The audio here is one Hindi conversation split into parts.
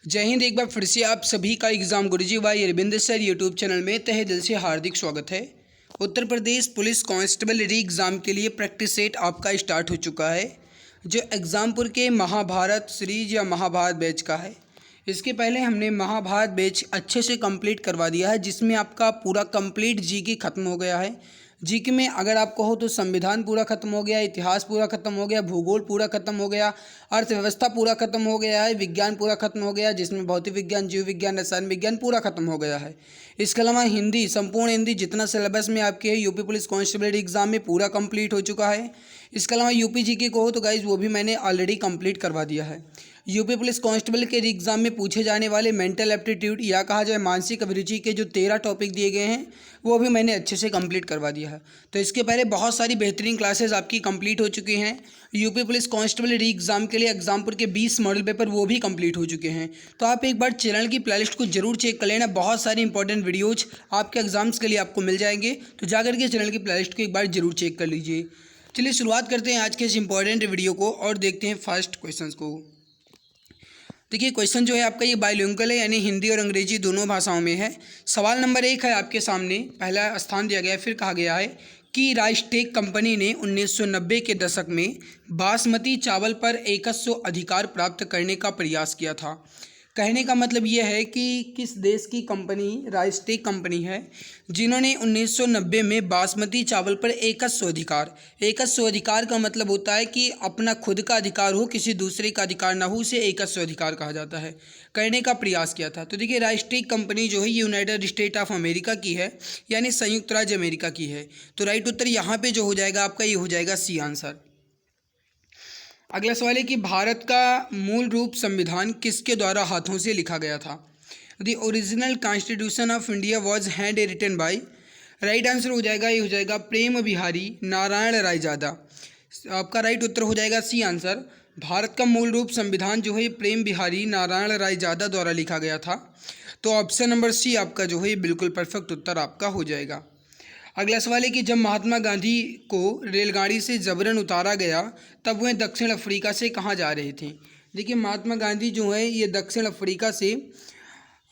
जय हिंद। एक बार फिर से आप सभी का एग्ज़ाम गुरुजी भाई अरविंद सर यूट्यूब चैनल में तहे दिल से हार्दिक स्वागत है। उत्तर प्रदेश पुलिस कांस्टेबल री एग्ज़ाम के लिए प्रैक्टिस सेट आपका स्टार्ट हो चुका है, जो एग्ज़ामपुर के महाभारत सीरीज या महाभारत बैच का है। इसके पहले हमने महाभारत बैच अच्छे से कंप्लीट करवा दिया है, जिसमें आपका पूरा कंप्लीट जीके खत्म हो गया है। जीके में अगर आपको हो तो संविधान पूरा खत्म हो गया, इतिहास पूरा खत्म हो गया, भूगोल पूरा खत्म हो गया, अर्थव्यवस्था पूरा खत्म हो गया है, विज्ञान पूरा खत्म हो गया जिसमें भौतिक विज्ञान, जीव विज्ञान, रसायन विज्ञान पूरा खत्म हो गया है। इसके अलावा हिंदी, संपूर्ण हिंदी जितना सिलेबस में आपके है यूपी पुलिस कांस्टेबल एग्जाम में पूरा कंप्लीट हो चुका है। इसके अलावा यूपी जीके को हो तो गाइज वो भी मैंने ऑलरेडी कंप्लीट करवा दिया है। यूपी पुलिस कांस्टेबल के एग्जाम में पूछे जाने वाले मेंटल एप्टीट्यूड या कहा जाए मानसिक अभिरुचि के जो 13 टॉपिक दिए गए हैं वो भी मैंने अच्छे से कंप्लीट करवा दिया है। तो इसके पहले बहुत सारी बेहतरीन क्लासेस आपकी कंप्लीट हो चुकी हैं। यूपी पुलिस कांस्टेबल री एग्ज़ाम के लिए एग्जामपुर के 20 मॉडल पेपर वो भी कंप्लीट हो चुके हैं। तो आप एक बार चैनल की प्लेलिस्ट को जरूर चेक कर लेना, बहुत सारी इंपॉर्टेंट वीडियोज आपके एग्जाम्स के लिए आपको मिल जाएंगे। तो जाकर के चैनल की प्लेलिस्ट को एक बार जरूर चेक कर लीजिए। चलिए शुरुआत करते हैं आज के इस इंपॉर्टेंट वीडियो को और देखते हैं फर्स्ट क्वेश्चन को। देखिए क्वेश्चन जो है आपका ये बाइलिंगुअल है, यानी हिंदी और अंग्रेजी दोनों भाषाओं में है। सवाल नंबर 1 है आपके सामने, पहला स्थान दिया गया है। फिर कहा गया है कि राइस्टेक कंपनी ने 1990 के दशक में बासमती चावल पर एकस्व अधिकार प्राप्त करने का प्रयास किया था। कहने का मतलब यह है कि किस देश की कंपनी राइस्टेक कंपनी है जिन्होंने 1990 में बासमती चावल पर एकस्व अधिकार का मतलब होता है कि अपना खुद का अधिकार हो, किसी दूसरे का अधिकार ना हो, उसे एकस्व अधिकार कहा जाता है, करने का प्रयास किया था। तो देखिए राइस्टेक कंपनी जो है यूनाइटेड स्टेट ऑफ अमेरिका की है, यानी संयुक्त राज्य अमेरिका की है। तो राइट उत्तर यहाँ पे जो हो जाएगा आपका ये हो जाएगा सी आंसर। अगला सवाल है कि भारत का मूल रूप संविधान किसके द्वारा हाथों से लिखा गया था। The original constitution of India was hand written by. Right answer हो जाएगा ये हो जाएगा प्रेम बिहारी नारायण रायजादा। आपका राइट उत्तर हो जाएगा सी आंसर। भारत का मूल रूप संविधान जो है प्रेम बिहारी नारायण रायजादा द्वारा लिखा गया था। तो ऑप्शन नंबर सी आपका जो है बिल्कुल परफेक्ट उत्तर आपका हो जाएगा। अगला सवाल है कि जब महात्मा गांधी को रेलगाड़ी से जबरन उतारा गया तब वह दक्षिण अफ्रीका से कहाँ जा रहे थे। देखिए महात्मा गांधी जो है ये दक्षिण अफ्रीका से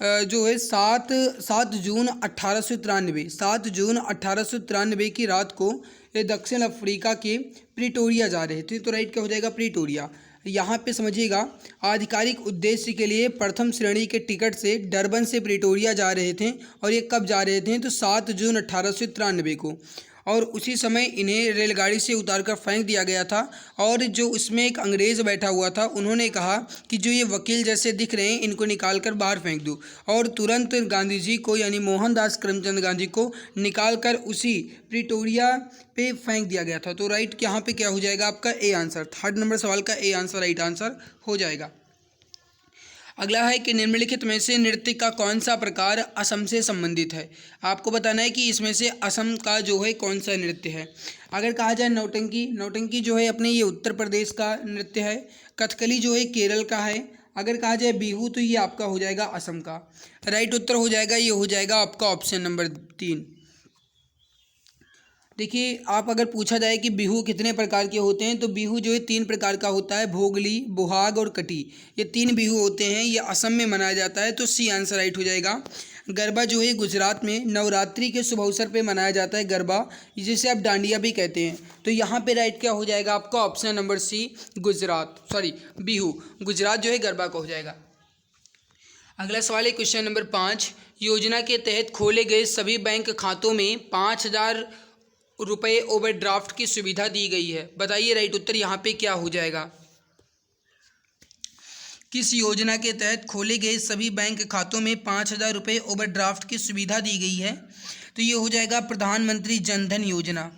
जो है 7 जून 1893 की रात को ये दक्षिण अफ्रीका के प्रिटोरिया जा रहे थे। तो राइट क्या हो जाएगा प्रिटोरिया। यहाँ पे समझिएगा आधिकारिक उद्देश्य के लिए प्रथम श्रेणी के टिकट से डरबन से प्रिटोरिया जा रहे थे। और ये कब जा रहे थे तो 7 जून 1893 को। और उसी समय इन्हें रेलगाड़ी से उतारकर फेंक दिया गया था। और जो उसमें एक अंग्रेज़ बैठा हुआ था उन्होंने कहा कि जो ये वकील जैसे दिख रहे हैं इनको निकाल कर बाहर फेंक दो। और तुरंत गांधी जी को यानी मोहनदास करमचंद गांधी को निकाल कर उसी प्रिटोरिया पे फेंक दिया गया था। तो राइट यहाँ पे क्या हो जाएगा आपका ए आंसर। थर्ड नंबर सवाल का ए आंसर राइट आंसर हो जाएगा। अगला है कि निम्नलिखित में से नृत्य का कौन सा प्रकार असम से संबंधित है। आपको बताना है कि इसमें से असम का जो है कौन सा नृत्य है। अगर कहा जाए नौटंकी जो है अपने ये उत्तर प्रदेश का नृत्य है। कथकली जो है केरल का है। अगर कहा जाए बिहू तो ये आपका हो जाएगा असम का। राइट उत्तर हो जाएगा ये हो जाएगा आपका ऑप्शन नंबर 3। देखिए आप अगर पूछा जाए कि बिहू कितने प्रकार के होते हैं तो बिहू जो है 3 प्रकार का होता है, भोगली, बोहाग और कटी। ये 3 बिहू होते हैं, ये असम में मनाया जाता है। तो सी आंसर राइट हो जाएगा। गरबा जो है गुजरात में नवरात्रि के शुभ अवसर पे मनाया जाता है गरबा, जिसे आप डांडिया भी कहते हैं। तो यहाँ पे राइट क्या हो जाएगा आपका option number C Bihu Gujarat जो है गरबा का हो जाएगा। अगला सवाल है क्वेश्चन नंबर 5। योजना के तहत खोले गए सभी बैंक खातों में 5,000 रुपये ओवरड्राफ्ट की सुविधा दी गई है। बताइए राइट उत्तर यहाँ पे क्या हो जाएगा। किस योजना के तहत खोले गए सभी बैंक खातों में 5,000 रुपये ओवरड्राफ्ट की सुविधा दी गई है। तो ये हो जाएगा प्रधानमंत्री जनधन योजना।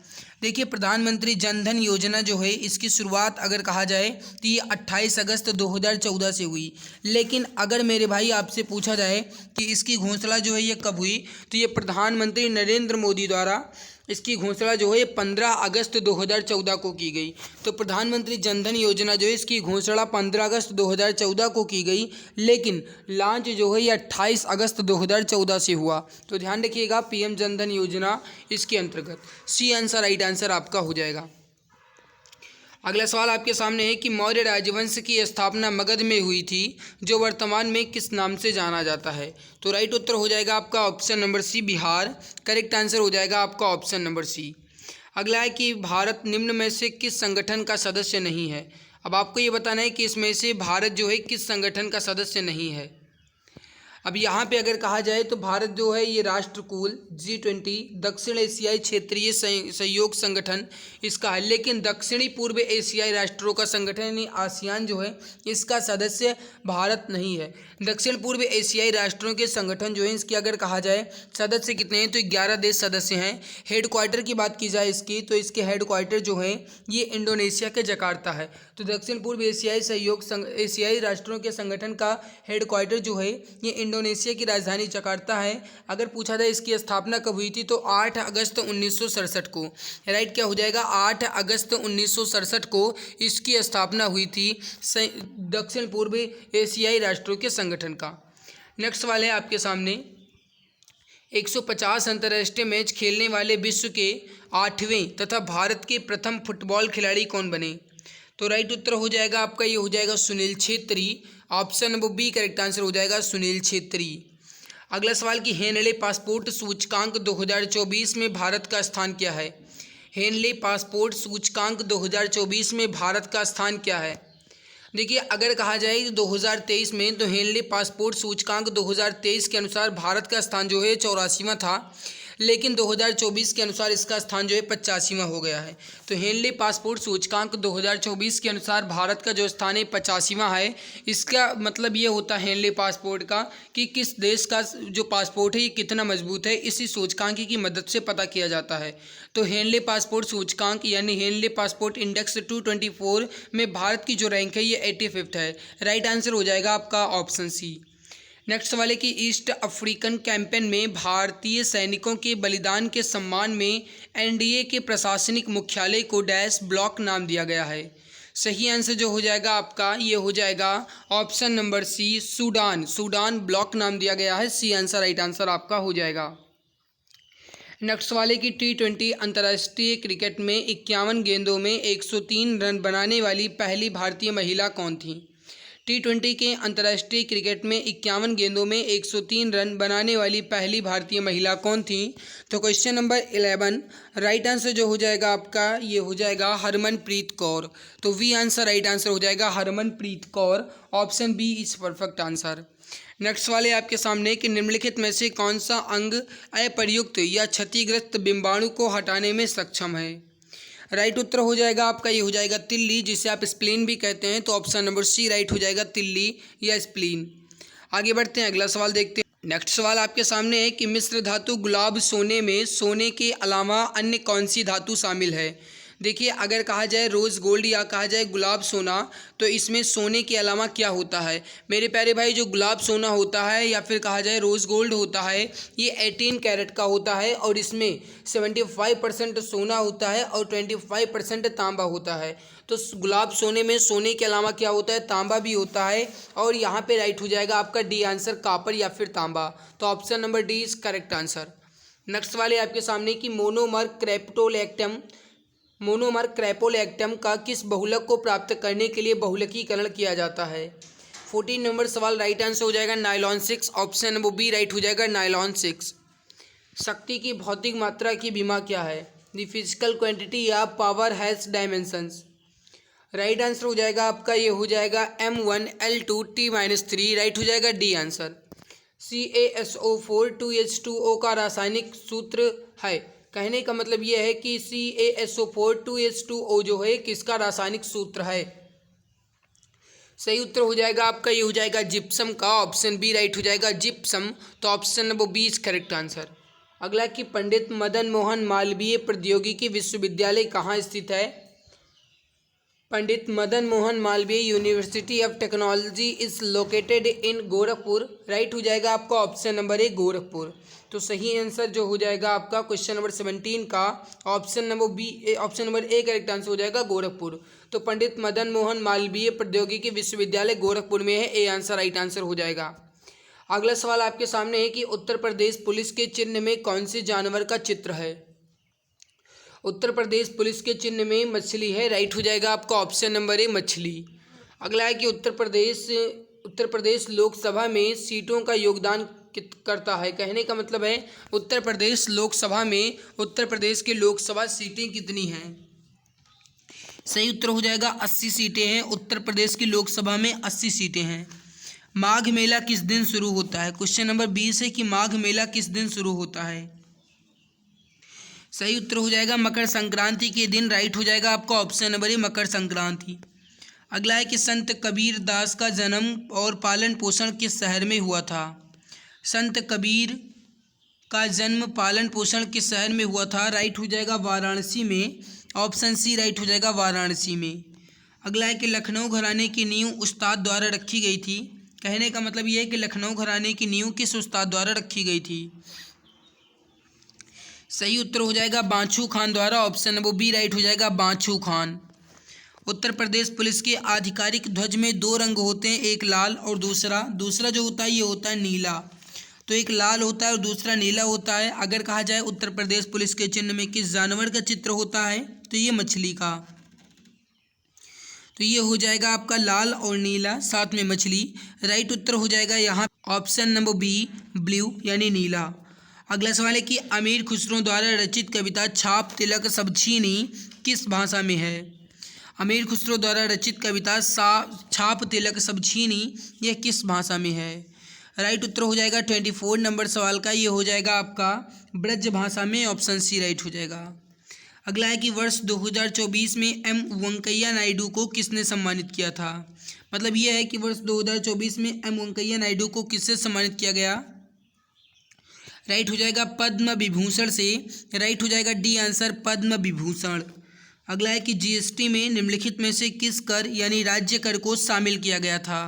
देखिए प्रधानमंत्री जनधन योजना जो है इसकी शुरुआत अगर कहा जाए तो ये 28 अगस्त 2014 से हुई। लेकिन अगर मेरे भाई आपसे पूछा जाए कि इसकी घोषणा जो है ये कब हुई तो ये प्रधानमंत्री नरेंद्र मोदी द्वारा इसकी घोषणा जो है 15 अगस्त 2014 को की गई। तो प्रधानमंत्री जनधन योजना जो है इसकी घोषणा 15 अगस्त 2014 को की गई, लेकिन लॉन्च जो है ये 28 अगस्त 2014 से हुआ। तो ध्यान रखिएगा पीएम जनधन योजना इसके अंतर्गत सी आंसर राइट आंसर आपका हो जाएगा। अगला सवाल आपके सामने है कि मौर्य राजवंश की स्थापना मगध में हुई थी, जो वर्तमान में किस नाम से जाना जाता है। तो राइट उत्तर हो जाएगा आपका option number C, Bihar. Correct answer हो जाएगा आपका ऑप्शन नंबर सी। अगला है कि भारत निम्न में से किस संगठन का सदस्य नहीं है। अब आपको ये बताना है कि इसमें से भारत जो है किस संगठन का सदस्य नहीं है। अब यहाँ पे अगर कहा जाए तो भारत जो है ये राष्ट्रकूल, G20, दक्षिण एशियाई क्षेत्रीय सहयोग संगठन इसका है, लेकिन दक्षिणी पूर्व एशियाई राष्ट्रों का संगठन यानी आसियान जो है इसका सदस्य भारत नहीं है। दक्षिण पूर्व एशियाई राष्ट्रों के संगठन जो है इसकी अगर कहा जाए सदस्य कितने हैं तो 11 देश सदस्य हैं। हेडक्वार्टर की बात की जाए इसकी तो इसके हेडक्वार्टर जो हैं ये इंडोनेशिया के जकार्ता है। तो दक्षिण पूर्व एशियाई एशियाई राष्ट्रों के संगठन का हेडक्वार्टर जो है ये इंडोनेशिया की राजधानी जकार्ता है। अगर पूछा जाए इसकी स्थापना कब हुई थी तो 8 अगस्त 1967 को। राइट क्या हो जाएगा, 8 अगस्त 1967 को इसकी स्थापना हुई थी दक्षिण पूर्व एशियाई राष्ट्रों के संगठन का। नेक्स्ट सवाल है आपके सामने, 150 अंतर्राष्ट्रीय मैच खेलने वाले विश्व के 8वें तथा भारत के प्रथम फुटबॉल खिलाड़ी कौन बने। तो राइट उत्तर हो जाएगा आपका ये हो जाएगा Sunil Chhetri. Option number B correct answer हो जाएगा सुनील छेत्री। अगला सवाल कि हेनले पासपोर्ट सूचकांक 2024 में भारत का स्थान क्या है। हेनले पासपोर्ट सूचकांक 2024 में भारत का स्थान क्या है। देखिए अगर कहा जाए 2023 में तो हेनले पासपोर्ट सूचकांक 2023 के अनुसार भारत का स्थान जो है 84वां था, लेकिन 2024 के अनुसार इसका स्थान जो है 85वां हो गया है। तो हेनले पासपोर्ट सूचकांक 2024 के अनुसार भारत का जो स्थान है 85वां है। इसका मतलब ये होता है हेनले पासपोर्ट का कि किस देश का जो पासपोर्ट है ये कितना मजबूत है, इसी सूचकांक की मदद से पता किया जाता है। तो हेनले पासपोर्ट सूचकांक यानी हेनले पासपोर्ट इंडेक्स 224 में भारत की जो रैंक है ये 85th है। राइट आंसर हो जाएगा आपका ऑप्शन सी। नेक्स्ट सवाल है कि ईस्ट अफ्रीकन कैंपेन में भारतीय सैनिकों के बलिदान के सम्मान में एनडीए के प्रशासनिक मुख्यालय को डैश ब्लॉक नाम दिया गया है। सही आंसर जो हो जाएगा आपका ये हो जाएगा option number C, Sudan block नाम दिया गया है। सी आंसर राइट आंसर आपका हो जाएगा। नेक्स्ट सवाल है कि T20 अंतर्राष्ट्रीय क्रिकेट में 51 गेंदों में 103 रन बनाने वाली पहली भारतीय महिला कौन थी। T20 के अंतर्राष्ट्रीय क्रिकेट में 51 गेंदों में 103 रन बनाने वाली पहली भारतीय महिला कौन थी। तो क्वेश्चन नंबर 11 राइट आंसर जो हो जाएगा आपका ये हो जाएगा हरमनप्रीत कौर। तो वी आंसर राइट आंसर हो जाएगा Harmanpreet Kaur. Option B is perfect answer. Next वाले आपके सामने कि निम्नलिखित में से कौन सा अंग अप्रयुक्त या क्षतिग्रस्त बिंबाणु को हटाने में सक्षम है। राइट उत्तर हो जाएगा आपका ये हो जाएगा तिल्ली, जिसे आप स्प्लीन भी कहते हैं। तो ऑप्शन नंबर सी राइट हो जाएगा तिल्ली या स्प्लीन। आगे बढ़ते हैं, अगला सवाल देखते हैं। नेक्स्ट सवाल आपके सामने है कि मिश्र धातु गुलाब सोने में सोने के अलावा अन्य कौन सी धातु शामिल है। देखिए अगर कहा जाए रोज़ गोल्ड या कहा जाए गुलाब सोना तो इसमें सोने के अलावा क्या होता है मेरे प्यारे भाई। जो गुलाब सोना होता है या फिर कहा जाए रोज़ गोल्ड होता है ये 18 कैरेट का होता है और इसमें 75% सोना होता है और 25% तांबा होता है। तो गुलाब सोने में सोने के अलावा क्या होता है, तांबा भी होता है। और यहाँ पे राइट हो जाएगा आपका डी आंसर, कापर या फिर तांबा। तो option number D is correct answer. Next वाले आपके सामने कि मोनोमर क्रेपोलेक्टम का किस बहुलक को प्राप्त करने के लिए बहुलकीकरण किया जाता है। 14 नंबर सवाल राइट आंसर हो जाएगा nylon 6। Option number B right हो जाएगा नाइलॉन 6। शक्ति की भौतिक मात्रा की बीमा क्या है। द फिजिकल क्वांटिटी या power has dimensions. Right answer हो जाएगा आपका ये हो जाएगा M1L2T-3। राइट हो जाएगा डी आंसर। CaSO4 2H2O का रासायनिक सूत्र है। कहने का मतलब ये है कि CaSO4 2H2O जो है किसका रासायनिक सूत्र है। सही उत्तर हो जाएगा आपका ये हो जाएगा जिप्सम का। ऑप्शन बी राइट हो जाएगा जिप्सम। तो option number B is correct answer. अगला कि पंडित मदन मोहन मालवीय प्रौद्योगिकी विश्वविद्यालय कहाँ स्थित है। Pandit Madan Mohan Malaviya University of Technology is located in Gorakhpur. Right हो जाएगा आपका ऑप्शन नंबर ए गोरखपुर। तो सही आंसर जो हो जाएगा आपका क्वेश्चन नंबर 17 का option number A correct answer हो जाएगा गोरखपुर। तो पंडित मदन मोहन मालवीय प्रौद्योगिकी विश्वविद्यालय गोरखपुर में है। ए आंसर राइट आंसर हो जाएगा। अगला सवाल आपके सामने है कि उत्तर प्रदेश पुलिस के चिन्ह में कौन से जानवर का चित्र है। उत्तर प्रदेश पुलिस के चिन्ह में मछली है, राइट हो जाएगा आपका ऑप्शन नंबर ए मछली। अगला है कि उत्तर प्रदेश लोकसभा में सीटों का योगदान करता है। कहने का मतलब है उत्तर प्रदेश लोकसभा में उत्तर प्रदेश के लोकसभा सीटें कितनी हैं। सही उत्तर हो जाएगा 80 सीटें हैं। उत्तर प्रदेश की लोकसभा में 80 सीटें हैं। माघ मेला किस दिन शुरू होता है। क्वेश्चन नंबर 20 है कि माघ मेला किस दिन शुरू होता है। सही उत्तर हो जाएगा मकर संक्रांति के दिन, राइट हो जाएगा आपका option number A Makar Sankranti. अगला है कि संत कबीर दास का जन्म और पालन पोषण किस शहर में हुआ था। संत कबीर का जन्म पालन पोषण किस शहर में हुआ था, राइट हो जाएगा वाराणसी में, ऑप्शन सी राइट हो जाएगा वाराणसी में। अगला है कि लखनऊ घराने की नींव उस्ताद द्वारा रखी गई थी। कहने का मतलब यह है कि लखनऊ घराने की नींव किस उस्ताद द्वारा रखी गई थी। सही उत्तर हो जाएगा बांछू खान द्वारा, ऑप्शन नंबर बी राइट हो जाएगा बांछू खान। उत्तर प्रदेश पुलिस के आधिकारिक ध्वज में 2 रंग होते हैं, एक लाल और दूसरा जो होता है ये होता है नीला। तो एक लाल होता है और दूसरा नीला होता है। अगर कहा जाए उत्तर प्रदेश पुलिस के चिन्ह में किस जानवर का चित्र होता है तो ये मछली का। तो ये हो जाएगा आपका लाल और नीला साथ में मछली। राइट उत्तर हो जाएगा यहाँ ऑप्शन नंबर बी ब्लू यानी नीला। अगला सवाल है कि अमीर खुसरो द्वारा रचित कविता छाप तिलक सब छीनी किस भाषा में है। अमीर खुसरो द्वारा रचित कविता छाप तिलक सब छीनी यह किस भाषा में है। राइट उत्तर हो जाएगा 24 नंबर सवाल का, ये हो जाएगा आपका ब्रज भाषा में, ऑप्शन सी राइट हो जाएगा। अगला है कि वर्ष 2024 में एम वेंकैया नायडू को किसने सम्मानित किया था। मतलब यह है कि वर्ष 2024 में एम वेंकैया नायडू को किससे सम्मानित किया गया। राइट हो जाएगा पद्म विभूषण से, राइट हो जाएगा डी आंसर पद्म विभूषण। अगला है कि जीएसटी में निम्नलिखित में से किस कर यानी राज्य कर को शामिल किया गया था।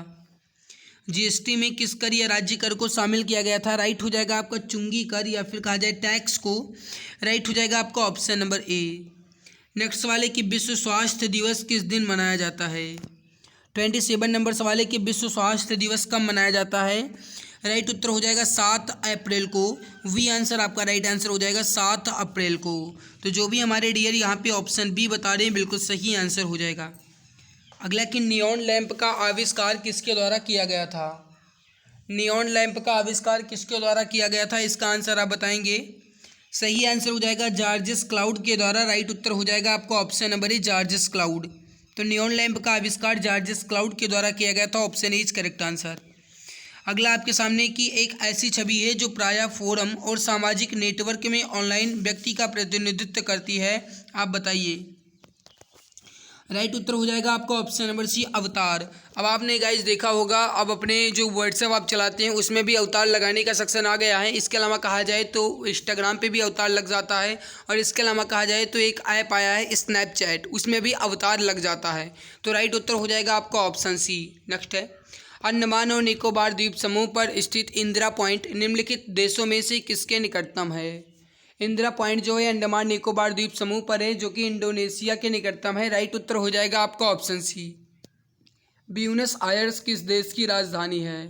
जीएसटी में किस कर या राज्य कर को शामिल किया गया था। राइट हो जाएगा आपका चुंगी कर या फिर कहा जाए टैक्स को। राइट हो जाएगा आपका ऑप्शन नंबर ए। नेक्स्ट सवाल है कि विश्व स्वास्थ्य दिवस किस दिन मनाया जाता है। 27 नंबर सवाल है कि विश्व स्वास्थ्य दिवस कब मनाया जाता है। राइट उत्तर हो जाएगा 7 अप्रैल को। वी आंसर आपका राइट आंसर हो जाएगा 7 अप्रैल को। तो जो भी हमारे डियर यहाँ पे ऑप्शन बी बता रहे हैं बिल्कुल सही आंसर हो जाएगा। अगला कि नियॉन लैंप का आविष्कार किसके द्वारा किया गया था। नियॉन लैंप का आविष्कार किसके द्वारा किया गया था, इसका आंसर आप बताएंगे। सही आंसर हो जाएगा जॉर्जेस क्लाउड के द्वारा। राइट उत्तर हो जाएगा आपका option number A George's cloud. तो नियॉन लैंप का आविष्कार जॉर्जेस क्लाउड के द्वारा किया गया था, option A is correct answer. अगला आपके सामने की एक ऐसी छवि है जो प्रायः फोरम और सामाजिक नेटवर्क में ऑनलाइन व्यक्ति का प्रतिनिधित्व करती है, आप बताइए। राइट उत्तर हो जाएगा आपका ऑप्शन नंबर सी अवतार। अब आपने गाइस देखा होगा अब अपने जो व्हाट्सएप आप चलाते हैं उसमें भी अवतार लगाने का सेक्शन आ गया है। इसके अलावा कहा जाए तो इंस्टाग्राम पे भी अवतार लग जाता है और इसके अलावा कहा जाए तो एक ऐप आया है स्नैपचैट, उसमें भी अवतार लग जाता है। तो राइट उत्तर हो जाएगा आपका ऑप्शन सी। नेक्स्ट है अंडमान और निकोबार द्वीप समूह पर स्थित इंदिरा पॉइंट निम्नलिखित देशों में से किसके निकटतम है। इंदिरा पॉइंट जो है अंडमान निकोबार द्वीप समूह पर है जो कि इंडोनेशिया के निकटतम है। राइट उत्तर हो जाएगा आपका ऑप्शन सी। ब्यूनस आयर्स किस देश की राजधानी है।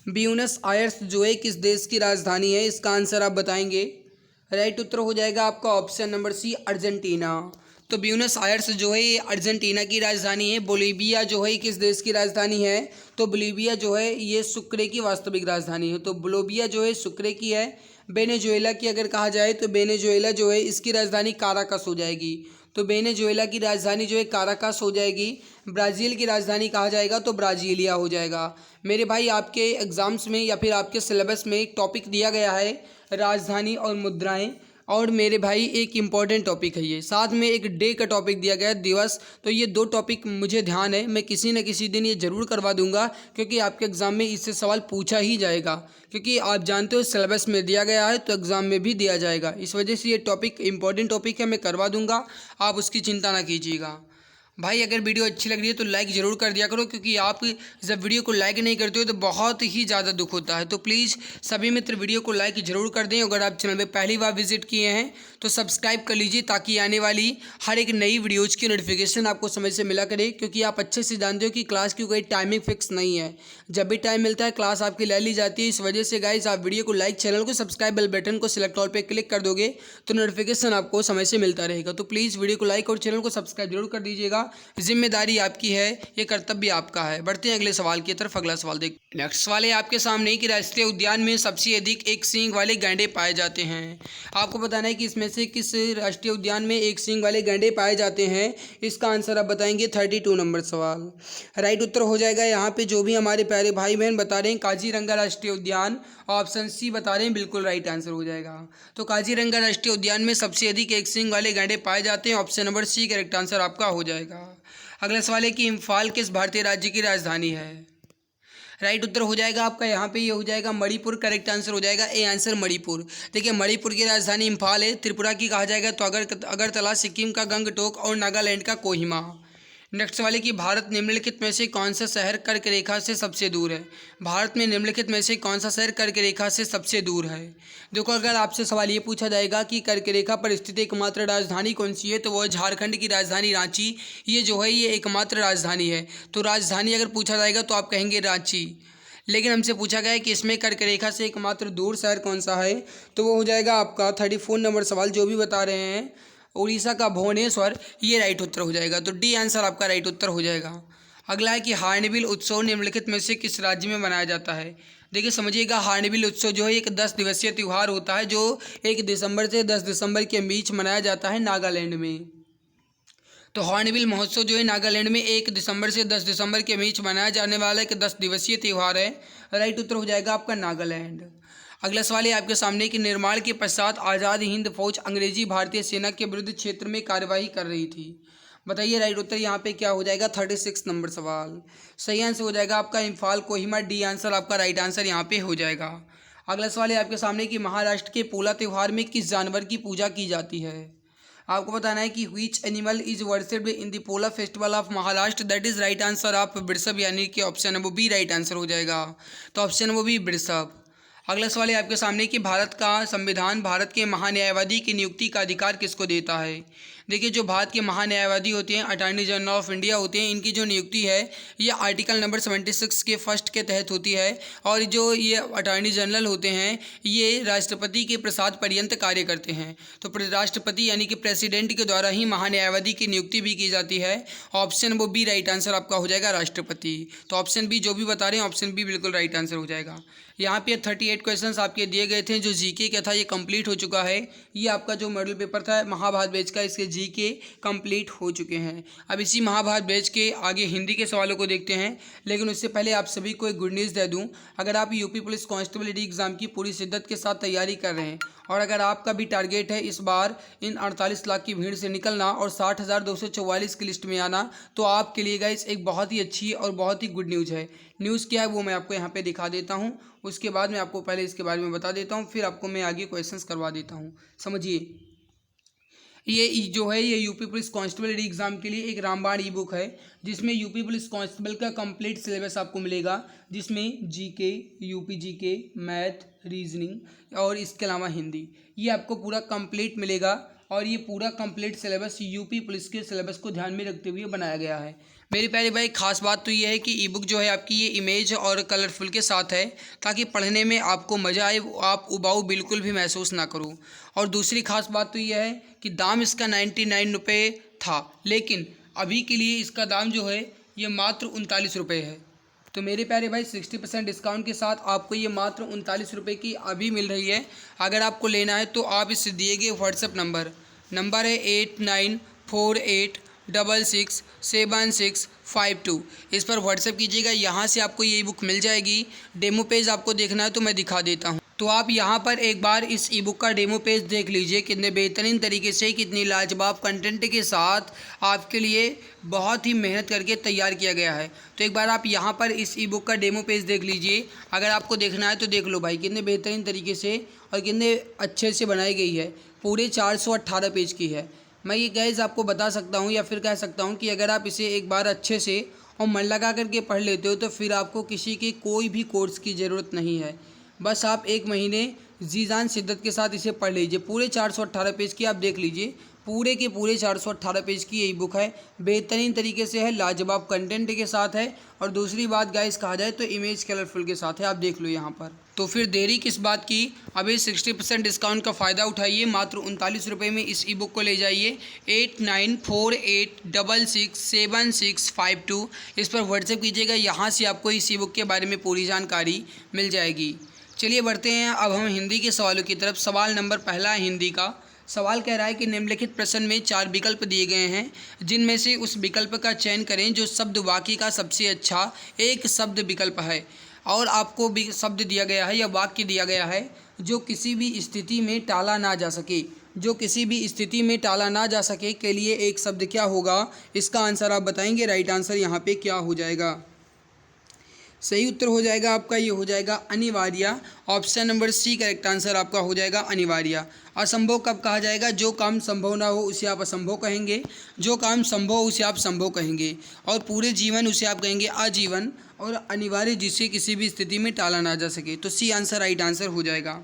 ब्यूनस आयर्स जो है किस देश की राजधानी है, इसका आंसर आप बताएंगे। राइट उत्तर हो जाएगा आपका ऑप्शन नंबर सी अर्जेंटीना। तो ब्यूनस आयर्स जो है ये अर्जेंटीना की राजधानी है। बोलीविया जो है किस देश की राजधानी है, तो बोलीविया जो है ये सुक्रे की वास्तविक राजधानी है। तो बोलीविया जो है सुक्रे की है। वेनेजुएला की अगर कहा जाए तो वेनेजुएला जो है इसकी राजधानी काराकस हो जाएगी। तो वेनेजुएला की राजधानी जो है काराकस हो जाएगी। ब्राज़ील की राजधानी कहा जाएगा तो ब्राज़ीलिया हो जाएगा। मेरे भाई आपके एग्ज़ाम्स में या फिर आपके सिलेबस में एक टॉपिक दिया गया है राजधानी और मुद्राएं, और मेरे भाई एक इम्पॉर्टेंट टॉपिक है ये, साथ में एक डे का टॉपिक दिया गया है दिवस। तो ये 2 टॉपिक मुझे ध्यान है, मैं किसी न किसी दिन ये ज़रूर करवा दूंगा क्योंकि आपके एग्ज़ाम में इससे सवाल पूछा ही जाएगा। क्योंकि आप जानते हो सिलेबस में दिया गया है तो एग्ज़ाम में भी दिया जाएगा। इस वजह से ये टॉपिक इम्पॉर्टेंट टॉपिक है, मैं करवा दूँगा, आप उसकी चिंता ना कीजिएगा। भाई अगर वीडियो अच्छी लग रही है तो लाइक ज़रूर कर दिया करो, क्योंकि आप जब वीडियो को लाइक नहीं करते हो तो बहुत ही ज़्यादा दुख होता है। तो प्लीज़ सभी मित्र वीडियो को लाइक ज़रूर कर दें। अगर आप चैनल में पहली बार विजिट किए हैं तो सब्सक्राइब कर लीजिए, ताकि आने वाली हर एक नई वीडियोज़ की नोटिफिकेशन आपको समय से मिला करे। क्योंकि आप अच्छे से जानते हो कि क्लास की कोई टाइमिंग फिक्स नहीं है, जब भी टाइम मिलता है क्लास आपकी ले ली जाती है। इस वजह से गाइस आप वीडियो को लाइक, चैनल को सब्सक्राइब, बेल बटन को सिलेक्ट ऑल पे क्लिक कर दोगे तो नोटिफिकेशन आपको समय से मिलता रहेगा। तो प्लीज़ वीडियो को लाइक और चैनल को सब्सक्राइब जरूर कर दीजिएगा। जिम्मेदारी आपकी है, ये कर्तव्य आपका है। बढ़ते हैं अगले सवाल की तरफ। अगला सवाल देख, नेक्स्ट सवाल है आपके सामने कि राष्ट्रीय उद्यान में सबसे अधिक एक सींग वाले गैंडे पाए जाते हैं। आपको बताना है कि इसमें से किस राष्ट्रीय उद्यान में एक सींग वाले गैंडे पाए जाते हैं। इसका आंसर आप बताएंगे 32 नंबर सवाल। राइट उत्तर हो जाएगा यहाँ पे जो भी हमारे प्यारे भाई बहन बता रहे हैं काजीरंगा राष्ट्रीय उद्यान, ऑप्शन सी बता रहे हैं, बिल्कुल राइट आंसर हो जाएगा। तो काजीरंगा राष्ट्रीय उद्यान में सबसे अधिक एक सींग वाले गैंडे पाए जाते हैं, option number C correct answer आपका हो जाएगा। अगला सवाल है कि इम्फाल किस भारतीय राज्य की राजधानी है। राइट उत्तर हो जाएगा आपका यहाँ पे, ये हो जाएगा मणिपुर, करेक्ट आंसर हो जाएगा ए आंसर मणिपुर। देखिए मणिपुर की राजधानी इम्फाल है। त्रिपुरा की कहा जाएगा तो अगरतला, सिक्किम का गंगटोक और नागालैंड का कोहिमा। नेक्स्ट वाले कि भारत निम्नलिखित में से कौन सा शहर कर्क रेखा से सबसे दूर है। भारत में निम्नलिखित में से कौन सा शहर कर्क रेखा से सबसे दूर है। देखो अगर आपसे सवाल ये पूछा जाएगा कि कर्क रेखा पर स्थित एकमात्र राजधानी कौन सी है, तो वो झारखंड की राजधानी रांची। ये जो है ये एकमात्र राजधानी है। तो राजधानी अगर पूछा जाएगा तो आप कहेंगे रांची। लेकिन हमसे पूछा गया है कि इसमें कर्क रेखा से एकमात्र दूर शहर कौन सा है, तो वो हो जाएगा आपका 34 नंबर सवाल जो भी बता रहे हैं उड़ीसा का भुवनेश्वर, ये राइट उत्तर हो जाएगा। तो डी आंसर आपका राइट उत्तर हो जाएगा। अगला है कि हार्नबिल उत्सव निम्नलिखित में से किस राज्य में मनाया जाता है। देखिए समझिएगा, हार्नबिल उत्सव जो है एक 10 दिवसीय त्यौहार होता है जो 1 दिसंबर से 10 दिसंबर के बीच मनाया जाता है नागालैंड में। तो हॉर्नबिल महोत्सव जो है नागालैंड में 1 दिसंबर से 10 दिसंबर के बीच मनाया जाने वाला एक 10 दिवसीय त्यौहार है। राइट उत्तर हो जाएगा आपका नागालैंड। अगला सवाल है आपके सामने कि निर्माण के पश्चात आज़ाद हिंद फौज अंग्रेजी भारतीय सेना के विरुद्ध क्षेत्र में कार्यवाही कर रही थी। बताइए राइट उत्तर यहाँ पे क्या हो जाएगा 36 नंबर सवाल। सही आंसर हो जाएगा आपका इम्फाल, कोहिमा, डी आंसर आपका राइट आंसर यहाँ पे हो जाएगा। अगला सवाल है आपके सामने कि महाराष्ट्र के पोला त्यौहार में किस जानवर की पूजा की जाती है। आपको बताना है कि which animal is worshipped in the Pola festival of Maharashtra. That is right answer of वृषभ, यानी कि ऑप्शन है वो बी राइट आंसर हो जाएगा। तो ऑप्शन वो बी वृषभ। अगला सवाल है आपके सामने कि भारत का संविधान भारत के महान्यायवादी की नियुक्ति का अधिकार किसको देता है। देखिए जो भारत के महान्यायवादी होते हैं, अटॉर्नी जनरल ऑफ इंडिया होते हैं, इनकी जो नियुक्ति है ये आर्टिकल नंबर 76 के फर्स्ट के तहत होती है। और जो ये अटॉर्नी जनरल होते हैं ये राष्ट्रपति के प्रसाद पर्यंत कार्य करते हैं। तो राष्ट्रपति यानी कि प्रेसिडेंट के द्वारा ही महान्यायवादी की नियुक्ति भी की जाती है। ऑप्शन वो बी राइट आंसर आपका हो जाएगा राष्ट्रपति। तो ऑप्शन बी जो भी बता रहे हैं ऑप्शन बी बिल्कुल राइट आंसर हो जाएगा। यहाँ पे 38 क्वेश्चंस आपके दिए गए थे। जो जीके का था ये कंप्लीट हो चुका है। ये आपका जो मॉडल पेपर था महाभारत बैच का, इसके जीके कंप्लीट हो चुके हैं। अब इसी महाभारत बैच के आगे हिंदी के सवालों को देखते हैं, लेकिन उससे पहले आप सभी को एक गुड न्यूज़ दे दूं। अगर आप यूपी पुलिस कांस्टेबल एग्ज़ाम की पूरी शिद्दत के साथ तैयारी कर रहे हैं और अगर आपका भी टारगेट है इस बार इन 48 लाख की भीड़ से निकलना और 60,244 की लिस्ट में आना, तो आपके लिए गाइस एक बहुत ही अच्छी और बहुत ही गुड न्यूज़ है। न्यूज़ क्या है वो मैं आपको यहाँ पे दिखा देता हूँ, उसके बाद मैं आपको पहले इसके बारे में बता देता हूँ, फिर आपको मैं आगे क्वेश्चंस करवा देता हूँ। समझिए, ये जो है ये यूपी पुलिस कांस्टेबल एग्ज़ाम के लिए एक रामबाण ई बुक है, जिसमें यूपी पुलिस कांस्टेबल का कंप्लीट सिलेबस आपको मिलेगा, जिसमें GK, UP GK, math, reasoning और इसके अलावा हिंदी, ये आपको पूरा कंप्लीट मिलेगा। और ये पूरा कंप्लीट सिलेबस यूपी पुलिस के सिलेबस को ध्यान में रखते हुए बनाया गया है। मेरी प्यारे भाई खास बात तो ये है कि ई बुक जो है आपकी ये इमेज और कलरफुल के साथ है, ताकि पढ़ने में आपको मज़ा आए, आप उबाऊ बिल्कुल भी महसूस ना करो। और दूसरी खास बात तो ये है कि दाम इसका 99 रुपये था, लेकिन अभी के लिए इसका दाम जो है ये मात्र 39 रुपये है। तो मेरे प्यारे भाई 60% डिस्काउंट के साथ आपको ये मात्र 39 रुपये की अभी मिल रही है। अगर आपको लेना है तो आप इस दिए गए व्हाट्सएप नंबर है 8948667652, इस पर व्हाट्सएप कीजिएगा। यहाँ से आपको ये बुक मिल जाएगी। डेमो पेज आपको देखना है तो मैं दिखा देता हूँ। तो आप यहाँ पर एक बार इस ई बुक का डेमो पेज देख लीजिए, कितने बेहतरीन तरीके से, कितनी लाजवाब कंटेंट के साथ आपके लिए बहुत ही मेहनत करके तैयार किया गया है। तो एक बार आप यहाँ पर इस ई बुक का डेमो पेज देख लीजिए। अगर आपको देखना है तो देख लो भाई, कितने बेहतरीन तरीके से और कितने अच्छे से बनाई गई है। पूरे 418 पेज की है। मैं ये गाइस आपको बता सकता हूँ या फिर कह सकता हूँ कि अगर आप इसे एक बार अच्छे से और मन लगा करके पढ़ लेते हो तो फिर आपको किसी के कोई भी कोर्स की ज़रूरत नहीं है। बस आप 1 महीने जी जान शिद्दत के साथ इसे पढ़ लीजिए। पूरे 418 पेज की आप देख लीजिए, पूरे के पूरे 418 पेज की यही बुक है। बेहतरीन तरीके से है, लाजवाब कंटेंट के साथ है, और दूसरी बात गाइस कहा जाए तो इमेज कलरफुल के साथ है। आप देख लो यहाँ पर। तो फिर देरी किस बात की, अभी 60% डिस्काउंट का फ़ायदा उठाइए। मात्र 39 रुपये में इस ई बुक को ले जाइए। 8948667652 इस पर व्हाट्सएप कीजिएगा। यहाँ से आपको इस ई बुक के बारे में पूरी जानकारी मिल जाएगी। चलिए बढ़ते हैं अब हम हिंदी के सवालों की तरफ। सवाल नंबर पहला है हिंदी का। सवाल कह रहा है कि निम्नलिखित प्रश्न में 4 विकल्प दिए गए हैं, जिनमें से उस विकल्प का चयन करें जो शब्द वाक्य का सबसे अच्छा एक शब्द विकल्प है। और आपको भी शब्द दिया गया है या वाक्य दिया गया है जो किसी भी स्थिति में टाला ना जा सके। जो किसी भी स्थिति में टाला ना जा सके के लिए एक शब्द क्या होगा, इसका आंसर आप बताएंगे। राइट आंसर यहाँ पे क्या हो जाएगा? सही उत्तर हो जाएगा आपका, ये हो जाएगा अनिवार्य। Option number C correct answer आपका हो जाएगा अनिवार्य। असंभव कब कहा जाएगा? जो काम संभव ना हो उसे आप असंभव कहेंगे, जो काम संभव हो उसे आप संभव कहेंगे, और पूरे जीवन उसे आप कहेंगे आजीवन, और अनिवार्य जिसे किसी भी स्थिति में टाला ना जा सके। तो सी आंसर राइट आंसर हो जाएगा।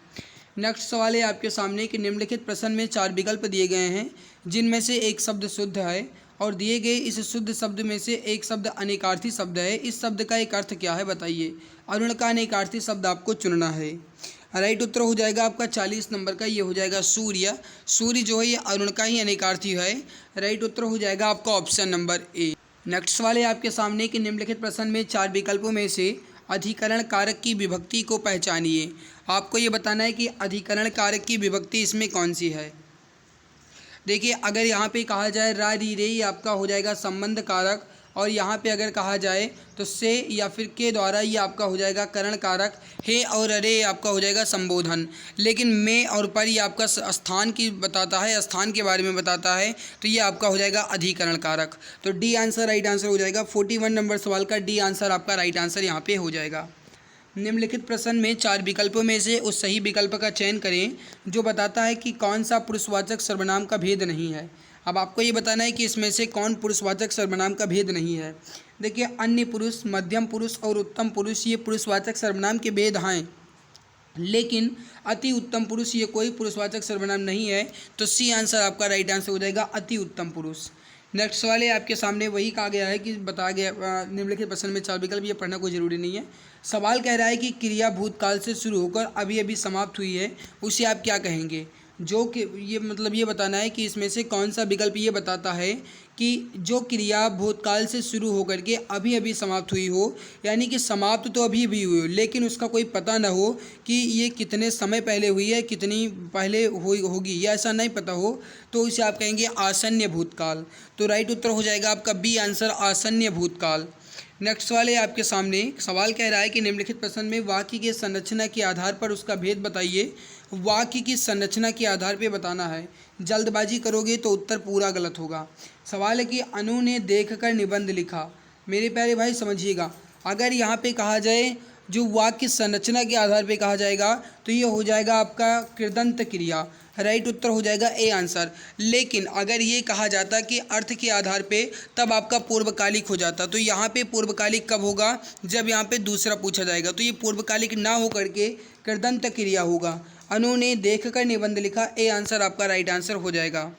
नेक्स्ट सवाल है आपके सामने कि निम्नलिखित प्रश्न में 4 विकल्प दिए गए हैं, जिनमें से एक शब्द शुद्ध है, और दिए गए इस शुद्ध शब्द में से एक शब्द अनेकार्थी शब्द है। इस शब्द का एक अर्थ क्या है बताइए। अरुण का अनेकार्थी शब्द आपको चुनना है। राइट उत्तर हो जाएगा आपका 40 नंबर का, ये हो जाएगा सूर्य। सूर्य जो है ये अरुण का ही अनेकार्थी है। राइट उत्तर हो जाएगा आपका ऑप्शन नंबर ए। नेक्स्ट सवाल है आपके सामने कि निम्नलिखित प्रश्न में 4 विकल्पों में से अधिकरण कारक की विभक्ति को पहचानिए। आपको ये बताना है कि अधिकरण कारक की विभक्ति इसमें कौन सी है। देखिए, अगर यहाँ पे कहा जाए रा री रे, ये आपका हो जाएगा संबंध कारक, और यहाँ पे अगर कहा जाए तो से या फिर के द्वारा, ये आपका हो जाएगा करण कारक। हे और अरे आपका हो जाएगा संबोधन। लेकिन में और पर ये आपका स्थान की बताता है, स्थान के बारे में बताता है, तो ये आपका हो जाएगा अधिकरण कारक। तो डी आंसर राइट आंसर हो जाएगा। 41 नंबर सवाल का डी आंसर आपका राइट आंसर यहाँ पे हो जाएगा। निम्नलिखित प्रश्न में 4 विकल्पों में से उस सही विकल्प का चयन करें जो बताता है कि कौन सा पुरुषवाचक सर्वनाम का भेद नहीं है। अब आपको ये बताना है कि इसमें से कौन पुरुषवाचक सर्वनाम का भेद नहीं है। देखिए, अन्य पुरुष, मध्यम पुरुष और उत्तम पुरुष ये पुरुषवाचक सर्वनाम के भेद हैं, लेकिन अति उत्तम पुरुष ये कोई पुरुषवाचक सर्वनाम नहीं है। तो सी आंसर आपका राइट आंसर हो जाएगा अति उत्तम पुरुष। नेक्स्ट सवाल है आपके सामने, वही कहा गया है कि बताया गया निम्नलिखित प्रश्न में 4 विकल्प, ये पढ़ना कोई ज़रूरी नहीं है। सवाल कह रहा है कि क्रिया भूतकाल से शुरू होकर अभी अभी समाप्त हुई है, उसे आप क्या कहेंगे। जो कि ये मतलब ये बताना है कि इसमें से कौन सा विकल्प ये बताता है कि जो क्रिया भूतकाल से शुरू होकर के अभी अभी समाप्त हुई हो, यानी कि समाप्त तो अभी भी हुई हो लेकिन उसका कोई पता ना हो कि ये कितने समय पहले हुई है, कितनी पहले हुई होगी, या ऐसा नहीं पता हो, तो इसे आप कहेंगे आसन्न भूतकाल। तो राइट उत्तर हो जाएगा आपका बी आंसर आसन्न भूतकाल। नेक्स्ट सवाल है आपके सामने। सवाल कह रहा है कि निम्नलिखित प्रश्न में वाक्य की संरचना के आधार पर उसका भेद बताइए। वाक्य की संरचना के आधार पर बताना है। जल्दबाजी करोगे तो उत्तर पूरा गलत होगा। सवाल है कि अनु ने देखकर निबंध लिखा। मेरे प्यारे भाई समझिएगा, अगर यहाँ पे कहा जाए जो वाक्य संरचना के आधार पे कहा जाएगा तो ये हो जाएगा आपका कृदंत क्रिया। राइट उत्तर हो जाएगा ए आंसर। लेकिन अगर ये कहा जाता कि अर्थ के आधार पे, तब आपका पूर्वकालिक हो जाता। तो यहाँ पे पूर्वकालिक कब होगा, जब यहाँ पे दूसरा पूछा जाएगा। तो ये पूर्वकालिक ना हो करके कृदंत क्रिया होगा। अनु ने देखकर निबंध लिखा, ए आंसर आपका राइट आंसर हो जाएगा।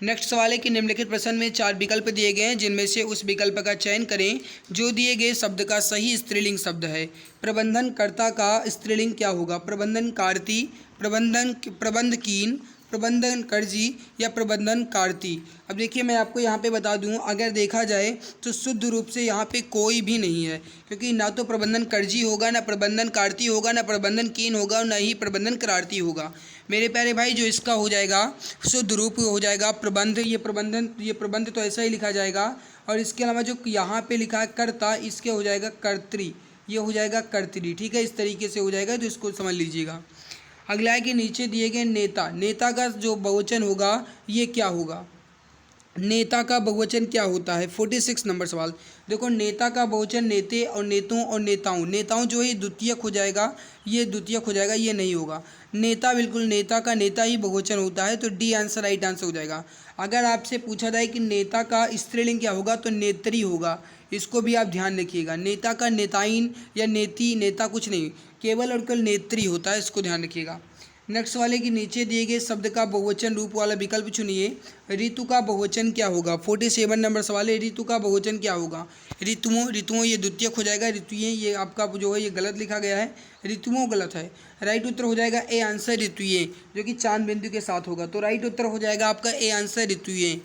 नेक्स्ट सवाल है कि निम्नलिखित प्रश्न में 4 विकल्प दिए गए हैं, जिनमें से उस विकल्प का चयन करें जो दिए गए शब्द का सही स्त्रीलिंग शब्द है। प्रबंधनकर्ता का स्त्रीलिंग क्या होगा। प्रबंधनकार्ती, प्रबंधकीन, प्रबंधनकर्जी या प्रबंधनकार्ती। अब देखिए, मैं आपको यहाँ पे बता दूँ, अगर देखा जाए तो शुद्ध रूप से यहाँ पे कोई भी नहीं है, क्योंकि ना तो प्रबंधनकर्जी होगा, ना प्रबंधनकार्ती होगा, ना प्रबंधनकीन होगा, और ना ही प्रबंधनकार्ती होगा। मेरे प्यारे भाई, जो इसका हो जाएगा शुद्ध रूप हो जाएगा प्रबंध। ये प्रबंध तो ऐसा ही लिखा जाएगा, और इसके अलावा जो यहाँ पे लिखा है कर्ता, इसके हो जाएगा कर्त्री, ये हो जाएगा कर्त्री। ठीक है, इस तरीके से हो जाएगा, तो इसको समझ लीजिएगा। अगला है कि नीचे दिए गए नेता, नेता का जो बहुवचन होगा ये क्या होगा। नेता का बहुवचन क्या होता है? 46 नंबर सवाल। देखो, नेता का बहुवचन नेते और नेतों और नेताओं। नेताओं जो है ये द्वितीयक हो जाएगा, ये द्वितीयक हो जाएगा, ये नहीं होगा। नेता, बिल्कुल नेता का नेता ही बहुवचन होता है, तो डी आंसर राइट आंसर हो जाएगा। अगर आपसे पूछा जाए कि नेता का स्त्रीलिंग क्या होगा, तो नेत्री होगा। इसको भी आप ध्यान रखिएगा। नेता का नेताइन या नेती, नेता कुछ नहीं, केवल और केवल नेत्री होता है, इसको ध्यान रखिएगा। नेक्स्ट वाले के नीचे दिए गए शब्द का बहुवचन रूप वाला विकल्प चुनिए। ऋतु का बहुवचन क्या होगा? 47 नंबर सवाल है, ऋतु का बहुवचन क्या होगा? ऋतुओं, ऋतुओं ये द्वितीयक हो जाएगा, ऋतुएं ये आपका जो है ये गलत लिखा गया है, ऋतुओं गलत है। राइट उत्तर हो जाएगा ए आंसर ऋतुएं, जो कि चांद बिंदु के साथ होगा, तो राइट उत्तर हो जाएगा आपका ए आंसर ऋतुएं।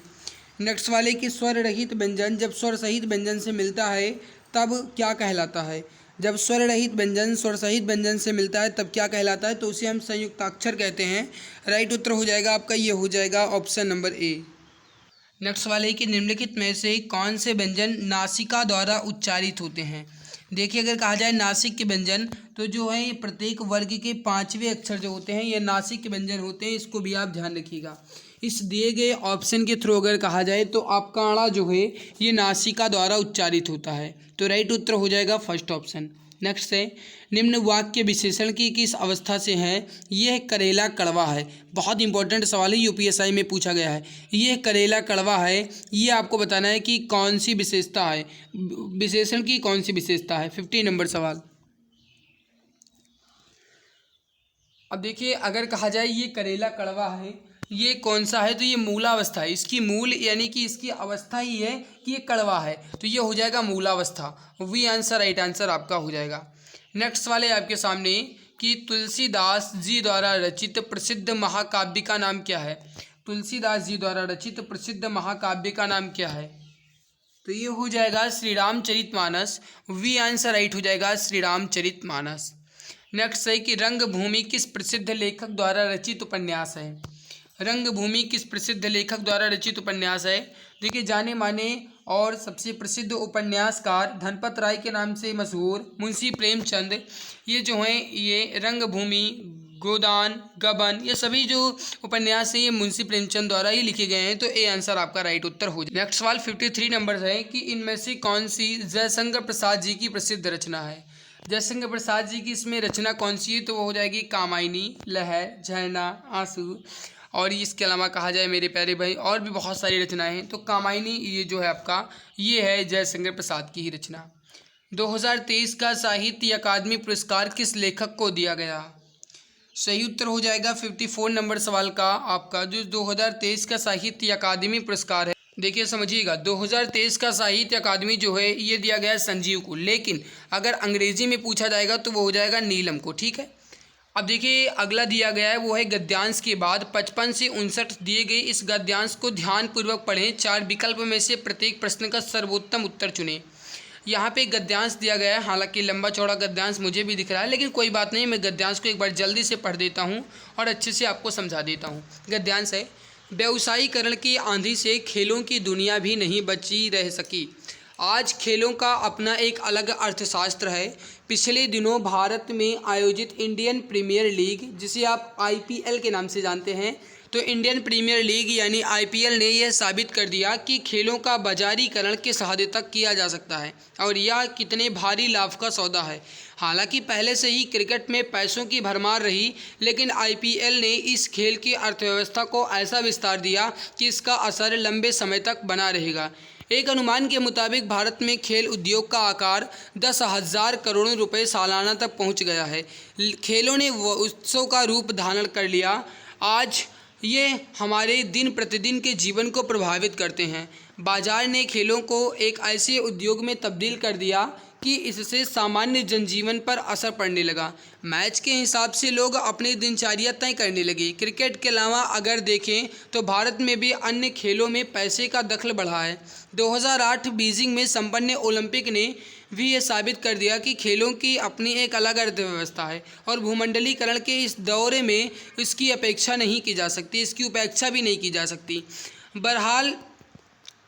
नेक्स्ट वाले की स्वर रहित व्यंजन जब स्वर सहित व्यंजन से मिलता है तब क्या कहलाता है? जब स्वर रहित व्यंजन स्वर सहित व्यंजन से मिलता है तब क्या कहलाता है? तो उसे हम संयुक्ताक्षर कहते हैं। राइट उत्तर हो जाएगा आपका, ये हो जाएगा ऑप्शन नंबर ए। नेक्स्ट वाले कि निम्नलिखित में से कौन से व्यंजन नासिका द्वारा उच्चारित होते हैं? देखिए, अगर कहा जाए नासिक के व्यंजन, तो जो है ये प्रत्येक वर्ग के 5वें अक्षर जो होते हैं ये नासिक के व्यंजन होते हैं, इसको भी आप ध्यान रखिएगा। इस दिए गए ऑप्शन के थ्रू अगर कहा जाए तो आपका अड़ा जो है ये नासिका द्वारा उच्चारित होता है, तो राइट उत्तर हो जाएगा फर्स्ट ऑप्शन। नेक्स्ट है, निम्न वाक्य विशेषण की किस अवस्था से है? यह करेला कड़वा है। बहुत इंपॉर्टेंट सवाल है, यूपीएसआई में पूछा गया है। यह करेला कड़वा है, ये आपको बताना है कि कौन सी विशेषता है, विशेषण की कौन सी विशेषता है। 50 नंबर सवाल। अब देखिए, अगर कहा जाए ये करेला कड़वा है, ये कौन सा है? तो ये मूलावस्था है। इसकी मूल यानी कि इसकी अवस्था ही है कि ये कड़वा है, तो ये हो जाएगा मूलावस्था। वी आंसर राइट आंसर आपका हो जाएगा। नेक्स्ट वाले आपके सामने कि तुलसीदास जी द्वारा रचित प्रसिद्ध महाकाव्य का नाम क्या है? तुलसीदास जी द्वारा रचित प्रसिद्ध महाकाव्य का नाम क्या है? तो ये हो जाएगा Shri Ramcharitmanas. B answer right हो जाएगा श्री रामचरितमानस। नेक्स्ट है कि रंगभूमि किस प्रसिद्ध लेखक द्वारा रचित उपन्यास है? रंगभूमि किस प्रसिद्ध लेखक द्वारा रचित उपन्यास है? देखिए, जाने माने और सबसे प्रसिद्ध उपन्यासकार धनपत राय के नाम से मशहूर मुंशी प्रेमचंद, ये जो हैं ये रंगभूमि, गोदान, गबन, ये सभी जो उपन्यास हैं ये मुंशी प्रेमचंद द्वारा ही लिखे गए हैं, तो ए आंसर आपका राइट उत्तर हो जाए। नेक्स्ट सवाल 53 नंबर है कि इनमें से कौन सी जयशंकर प्रसाद जी की प्रसिद्ध रचना है? जयशंकर प्रसाद जी की इसमें रचना कौन सी है? तो वो हो जाएगी कामायनी, लहर, झरना, आंसू, और इसके अलावा कहा जाए मेरे प्यारे भाई और भी बहुत सारी रचनाएं हैं। तो कामायनी ये जो है आपका ये है जयशंकर प्रसाद की ही रचना। 2023 का साहित्य अकादमी पुरस्कार किस लेखक को दिया गया? सही उत्तर हो जाएगा 54 नंबर सवाल का आपका, जो 2023 का साहित्य अकादमी पुरस्कार है। देखिए समझिएगा, 2023 का साहित्य अकादमी जो है ये दिया गया है संजीव को, लेकिन अगर अंग्रेजी में पूछा जाएगा तो वो हो जाएगा नीलम को। ठीक है, अब देखिए अगला दिया गया है वो है गद्यांश के बाद 55 से 59 दिए गए इस गद्यांश को ध्यानपूर्वक पढ़ें। 4 विकल्प में से प्रत्येक प्रश्न का सर्वोत्तम उत्तर चुनें। यहाँ पे गद्यांश दिया गया है, हालांकि लंबा चौड़ा गद्यांश मुझे भी दिख रहा है, लेकिन कोई बात नहीं, मैं गद्यांश को एक बार जल्दी से पढ़ देता हूँ और अच्छे से आपको समझा देता हूँ। गद्यांश है, व्यवसायीकरण की आंधी से खेलों की दुनिया भी नहीं बची रह सकी। आज खेलों का अपना एक अलग अर्थशास्त्र है। पिछले दिनों भारत में आयोजित इंडियन प्रीमियर लीग, जिसे आप आईपीएल के नाम से जानते हैं, तो इंडियन प्रीमियर लीग यानी आईपीएल ने यह साबित कर दिया कि खेलों का बाजारीकरण किस हद तक किया जा सकता है और यह कितने भारी लाभ का सौदा है। हालांकि पहले से ही क्रिकेट में पैसों की भरमार रही, लेकिन आईपीएल ने इस खेल की अर्थव्यवस्था को ऐसा विस्तार दिया कि इसका असर लंबे समय तक बना रहेगा। एक अनुमान के मुताबिक भारत में खेल उद्योग का आकार 10,000 करोड़ रुपए सालाना तक पहुंच गया है। खेलों ने उत्सव का रूप धारण कर लिया। आज ये हमारे दिन प्रतिदिन के जीवन को प्रभावित करते हैं। बाजार ने खेलों को एक ऐसे उद्योग में तब्दील कर दिया कि इससे सामान्य जनजीवन पर असर पड़ने लगा। मैच के हिसाब से लोग अपनी दिनचर्या तय करने लगे। क्रिकेट के अलावा अगर देखें तो भारत में भी अन्य खेलों में पैसे का दखल बढ़ा है। 2008 बीजिंग में संपन्न ओलंपिक ने भी ये साबित कर दिया कि खेलों की अपनी एक अलग अर्थव्यवस्था है और भूमंडलीकरण के इस दौरे में इसकी अपेक्षा नहीं की जा सकती, इसकी उपेक्षा भी नहीं की जा सकती।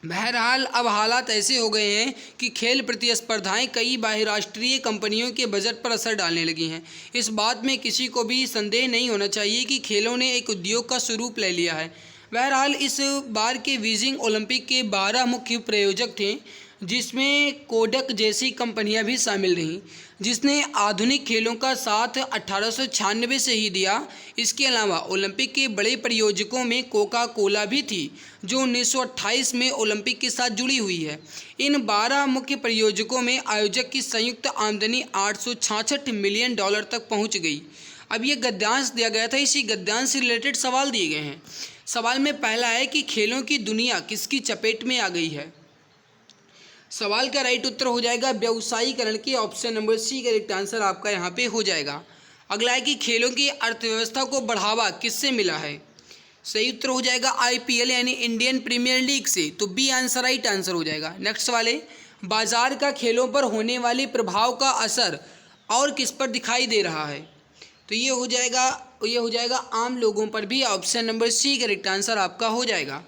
बहरहाल अब हालात ऐसे हो गए हैं कि खेल प्रतिस्पर्धाएं कई बहुराष्ट्रीय कंपनियों के बजट पर असर डालने लगी हैं। इस बात में किसी को भी संदेह नहीं होना चाहिए कि खेलों ने एक उद्योग का स्वरूप ले लिया है। बहरहाल इस बार के बीजिंग ओलंपिक के 12 मुख्य प्रायोजक थे, जिसमें कोडक जैसी कंपनियां भी शामिल रहीं, जिसने आधुनिक खेलों का साथ 1896 से ही दिया। इसके अलावा ओलंपिक के बड़े प्रायोजकों में कोका कोला भी थी, जो 1928 में ओलंपिक के साथ जुड़ी हुई है। इन 12 मुख्य प्रायोजकों में आयोजक की संयुक्त आमदनी $866 मिलियन तक पहुंच गई। अब ये गद्यांश दिया गया था, इसी गद्यांश से रिलेटेड सवाल दिए गए हैं। सवाल में पहला है कि खेलों की दुनिया किसकी चपेट में आ गई है। सवाल का राइट उत्तर हो जाएगा व्यवसायीकरण की, option number C correct answer आपका यहाँ पे हो जाएगा। अगला है कि खेलों की अर्थव्यवस्था को बढ़ावा किससे मिला है। सही उत्तर हो जाएगा IPL यानी इंडियन प्रीमियर लीग से, तो बी आंसर राइट आंसर हो जाएगा। नेक्स्ट वाले, बाजार का खेलों पर होने वाले प्रभाव का असर और किस पर दिखाई दे रहा है, तो ये हो जाएगा आम लोगों पर भी, option number C correct answer आपका हो जाएगा।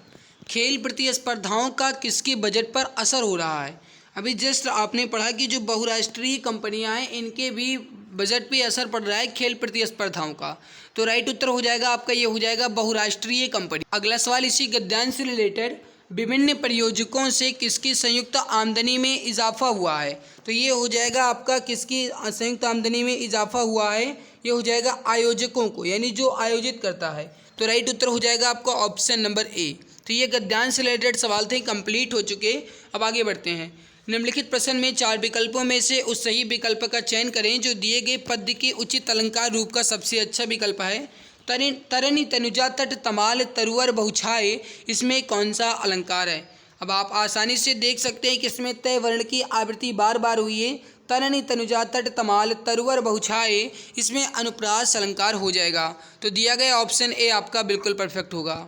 खेल प्रतिस्पर्धाओं का किसके बजट पर असर हो रहा है। अभी जस्ट आपने पढ़ा कि जो बहुराष्ट्रीय कंपनियां हैं इनके भी बजट पे असर पड़ रहा है खेल प्रतिस्पर्धाओं का, तो राइट उत्तर हो जाएगा आपका, ये हो जाएगा बहुराष्ट्रीय कंपनी। अगला सवाल इसी गद्यांश से रिलेटेड, विभिन्न प्रायोजकों से किसकी संयुक्त आमदनी में इजाफा हुआ है, तो ये हो जाएगा आपका किसकी संयुक्त आमदनी में इजाफा हुआ है, ये हो जाएगा आयोजकों को, यानी जो आयोजित करता है, तो राइट उत्तर हो जाएगा आपका ऑप्शन नंबर ए। तो ये गद्यांश से रिलेटेड सवाल थे, कंप्लीट हो चुके। अब आगे बढ़ते हैं। निम्नलिखित प्रश्न में 4 विकल्पों में से उस सही विकल्प का चयन करें जो दिए गए पद के उचित अलंकार रूप का सबसे अच्छा विकल्प है। तरनी तनुजा तट तमाल तरुवर बहुछाए, इसमें कौन सा अलंकार है। अब आप आसानी से देख सकते हैं कि इसमें तय वर्ण की आवृत्ति बार बार हुई है। तरनी तनुजा तट तमाल तरुवर बहुछाए, इसमें अनुप्रास अलंकार हो जाएगा, तो दिया गया ऑप्शन ए आपका बिल्कुल परफेक्ट होगा।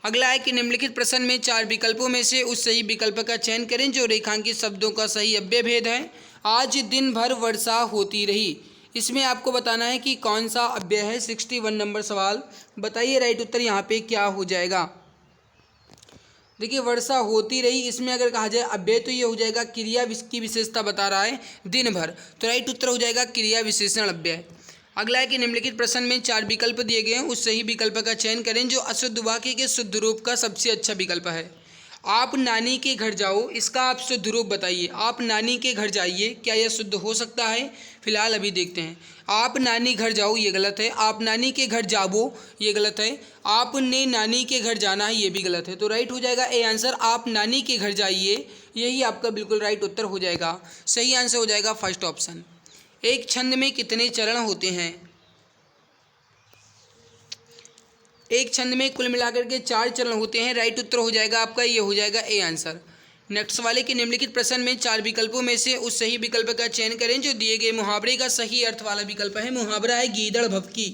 अगला है कि निम्नलिखित प्रश्न में 4 विकल्पों में से उस सही विकल्प का चयन करें जो रेखांकित शब्दों का सही अव्यय भेद है। आज दिन भर वर्षा होती रही, इसमें आपको बताना है कि कौन सा अव्यय है। 61 नंबर सवाल, बताइए राइट उत्तर यहाँ पे क्या हो जाएगा। देखिए वर्षा होती रही, इसमें अगर कहा जाए अव्यय तो ये हो जाएगा क्रिया की विशेषता बता रहा है दिन भर, तो राइट उत्तर हो जाएगा क्रिया विशेषण अव्यय। अगला है कि निम्नलिखित प्रश्न में 4 विकल्प दिए गए हैं, उस सही विकल्प का चयन करें जो अशुद्ध वाक्य के शुद्ध रूप का सबसे अच्छा विकल्प है। आप नानी के घर जाओ, इसका आप शुद्ध रूप बताइए। आप नानी के घर जाइए, क्या यह शुद्ध हो सकता है। फिलहाल अभी देखते हैं। आप नानी घर जाओ, ये गलत है। आप नानी के घर जाबो, ये गलत है। आपने नानी के घर जाना है, ये भी गलत है, तो राइट हो जाएगा ए आंसर, आप नानी के घर जाइए, यही आपका बिल्कुल राइट उत्तर हो जाएगा। सही आंसर हो जाएगा फर्स्ट ऑप्शन। एक छंद में कितने चरण होते हैं। एक छंद में कुल मिलाकर के 4 चरण होते हैं, राइट उत्तर हो जाएगा आपका, ये हो जाएगा ए आंसर। नेक्स्ट वाले के निम्नलिखित प्रश्न में 4 विकल्पों में से उस सही विकल्प का चयन करें जो दिए गए मुहावरे का सही अर्थ वाला विकल्प है। मुहावरा है गीदड़ भभकी।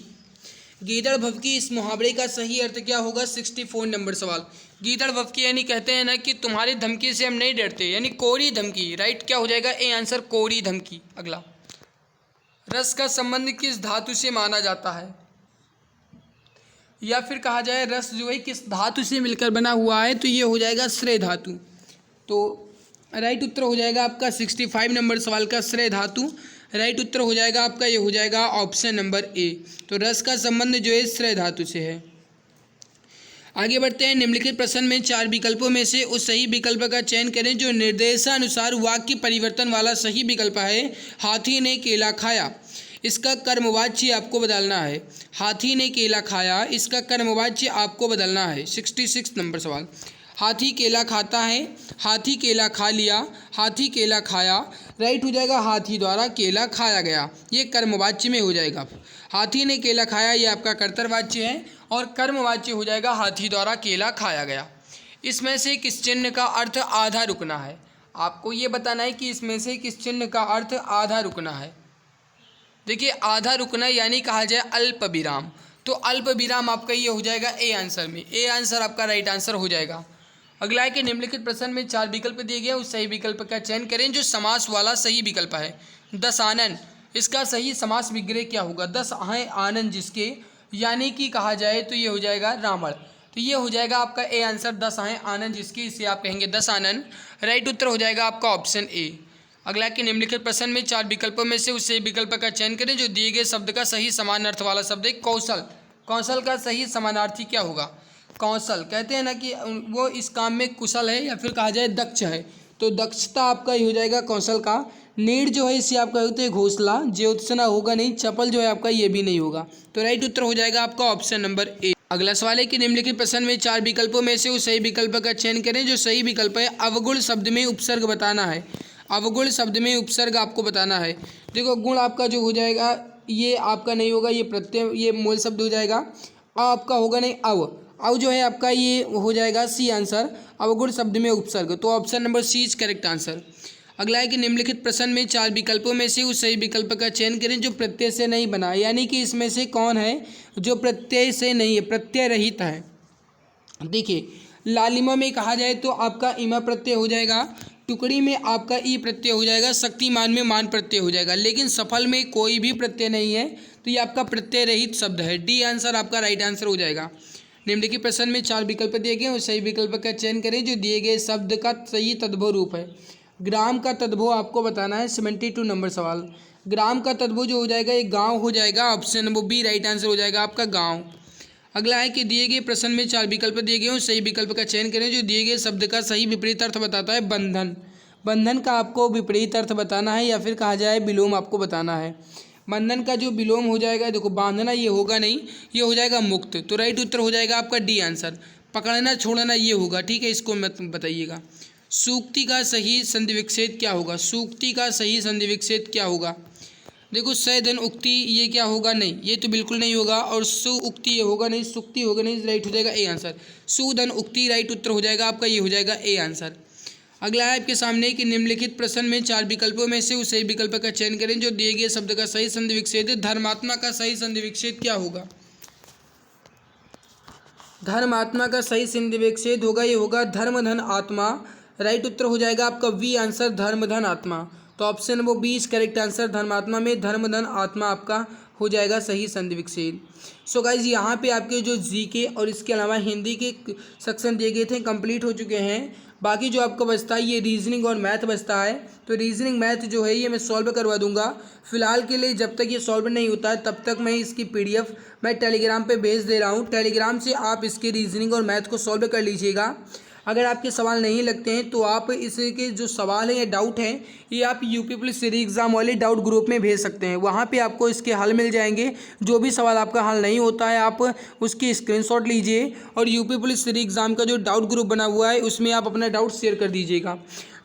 गीदड़ भभकी, इस मुहावरे का सही अर्थ क्या होगा। 64 नंबर सवाल, गीदड़ भभकी यानी कहते हैं ना कि तुम्हारी धमकी से हम नहीं डरते, यानी कोरी धमकी, राइट क्या हो जाएगा ए आंसर, कोरी धमकी। अगला, रस का संबंध किस धातु से माना जाता है, या फिर कहा जाए रस जो है किस धातु से मिलकर बना हुआ है, तो ये हो जाएगा श्रेय धातु। तो राइट उत्तर हो जाएगा आपका 65 नंबर सवाल का श्रेय धातु, राइट उत्तर हो जाएगा आपका, ये हो जाएगा ऑप्शन नंबर ए। तो रस का संबंध जो है श्रेय धातु से है। आगे बढ़ते हैं। निम्नलिखित प्रश्न में 4 विकल्पों में से उस सही विकल्प का चयन करें जो निर्देशानुसार वाक्य परिवर्तन वाला सही विकल्प है। हाथी ने केला खाया, इसका कर्मवाच्य आपको बदलना है। हाथी ने केला खाया, इसका कर्मवाच्य आपको बदलना है। 66 नंबर सवाल, हाथी केला खाता है, हाथी केला खा लिया, हाथी केला खाया, राइट हो जाएगा हाथी द्वारा केला खाया गया, ये कर्मवाच्य में हो जाएगा। हाथी ने केला खाया ये आपका कर्तव्यवाच्य है और कर्मवाच्य हो जाएगा हाथी द्वारा केला खाया गया। इसमें से किस चिन्ह का अर्थ आधा रुकना है, आपको ये बताना है कि इसमें से किस चिन्ह का अर्थ आधा रुकना है। देखिए आधा रुकना यानी कहा जाए अल्प विराम, तो अल्प विराम आपका ये हो जाएगा ए आंसर में, ए आंसर आपका राइट आंसर हो जाएगा। अगला है कि निम्नलिखित प्रश्न में 4 विकल्प दिए गए, उस सही विकल्प का चयन करें जो समास वाला सही विकल्प है। दशानन, इसका सही समास विग्रह क्या होगा। 10 हैं आनंद जिसके, यानी कि कहा जाए तो ये हो जाएगा रावण, तो ये हो जाएगा आपका ए आंसर, 10 हैं आनंद जिसके, इसे आप कहेंगे दशानन, राइट उत्तर हो जाएगा आपका ऑप्शन ए। अगला कि निम्नलिखित प्रश्न में 4 विकल्पों में से उस सही विकल्प का चयन करें जो दिए गए शब्द का सही समान अर्थ वाला शब्द है। कौशल, कौशल का सही समानार्थी क्या होगा। कौशल, कहते हैं ना कि वो इस काम में कुशल है या फिर कहा जाए दक्ष है, तो दक्षता आपका ये हो जाएगा कौशल का। नीड जो है इसे आपका होता है घोंसला, ज्योत्सना होगा नहीं, चपल जो है आपका ये भी नहीं होगा। तो राइट उत्तर हो जाएगा आपका ऑप्शन नंबर ए। अगला सवाल है कि निम्नलिखित प्रश्न में 4 विकल्पों में से उस सही विकल्प का चयन करें। जो सही विकल्प है अवगुण शब्द में उपसर्ग बताना है। अवगुण शब्द में उपसर्ग आपको बताना है। देखो गुण आपका जो हो जाएगा ये आपका नहीं होगा, ये प्रत्यय ये मूल शब्द हो जाएगा। आपका होगा नहीं अव जो है आपका ये हो जाएगा सी आंसर, अवगुण शब्द में उपसर्ग। तो option number C is correct answer. अगला है कि निम्नलिखित प्रश्न में 4 विकल्पों में से उस सही विकल्प का चयन करें जो प्रत्यय से नहीं बना, यानी कि इसमें से कौन है जो प्रत्यय से नहीं है, प्रत्यय रहित है। देखिए लालिमा में कहा जाए तो आपका इमा प्रत्यय हो जाएगा, टुकड़ी में आपका ई प्रत्यय हो जाएगा, शक्तिमान में मान प्रत्यय हो जाएगा, लेकिन सफल में कोई भी प्रत्यय नहीं है, तो ये आपका प्रत्यय रहित शब्द है। डी आंसर आपका राइट आंसर हो जाएगा। निम्नलिखित प्रश्न में 4 विकल्प दिए गए उस सही विकल्प का चयन करें जो दिए गए शब्द का सही तद्भव रूप है। ग्राम का तद्भव आपको बताना है। 72 नंबर सवाल। ग्राम का तद्भव जो हो जाएगा ये गांव हो जाएगा, option number B right answer हो जाएगा आपका गांव। अगला है कि दिए गए प्रश्न में 4 विकल्प दिए गए उस सही विकल्प का चयन करें जो दिए गए शब्द का सही विपरीत अर्थ बताता है। बंधन, बंधन का आपको विपरीत अर्थ बताना है या फिर कहा जाए विलोम आपको बताना है। बंधन का जो विलोम हो जाएगा, देखो बांधना ये होगा नहीं, ये हो जाएगा मुक्त। तो राइट उत्तर हो जाएगा आपका डी आंसर। पकड़ना छोड़ना ये होगा, ठीक है, इसको मत बताइएगा। सूक्ति का सही संधि विच्छेद क्या होगा? सूक्ति का सही संधि विच्छेद क्या होगा? देखो सधन उक्ति ये क्या होगा? नहीं, ये तो बिल्कुल नहीं होगा। और सु उक्ति ये होगा नहीं, सुक्ति होगा नहीं, राइट हो जाएगा ए आंसर। सुधन उक्ति राइट उत्तर हो जाएगा आपका, ये हो जाएगा ए आंसर। अगला है आपके सामने कि निम्नलिखित प्रश्न में 4 विकल्पों में से उस सही विकल्प का चयन करें जो दिए गए शब्द का सही संधि विच्छेद। धर्मात्मा का सही संधि विच्छेद क्या होगा? धर्मात्मा का सही संधि विच्छेद होगा, ये होगा धर्म धन आत्मा। राइट उत्तर हो जाएगा आपका वी आंसर, धर्म धन आत्मा। तो option number B is correct answer. धर्मात्मा में धर्म धन आत्मा आपका हो जाएगा सही संधि विच्छेद। सो गाइज यहाँ पे आपके जो जीके और इसके अलावा हिंदी के सेक्शन दिए गए थे कंप्लीट हो चुके हैं। बाकी जो आपका बचता है ये रीजनिंग और मैथ बचता है। तो रीजनिंग मैथ जो है ये मैं सॉल्व करवा दूंगा। फिलहाल के लिए जब तक ये सॉल्व नहीं होता है तब तक मैं इसकी पीडीएफ मैं टेलीग्राम पे भेज दे रहा हूँ। टेलीग्राम से आप इसके रीजनिंग और मैथ को सॉल्व कर लीजिएगा। अगर आपके सवाल नहीं लगते हैं तो आप इसके जो सवाल हैं या डाउट हैं ये आप यूपी पुलिस री एग्ज़ाम वाले डाउट ग्रुप में भेज सकते हैं। वहाँ पे आपको इसके हल मिल जाएंगे। जो भी सवाल आपका हल नहीं होता है आप उसकी स्क्रीनशॉट लीजिए और यूपी पुलिस री एग्ज़ाम का जो डाउट ग्रुप बना हुआ है उसमें आप अपना डाउट शेयर कर दीजिएगा।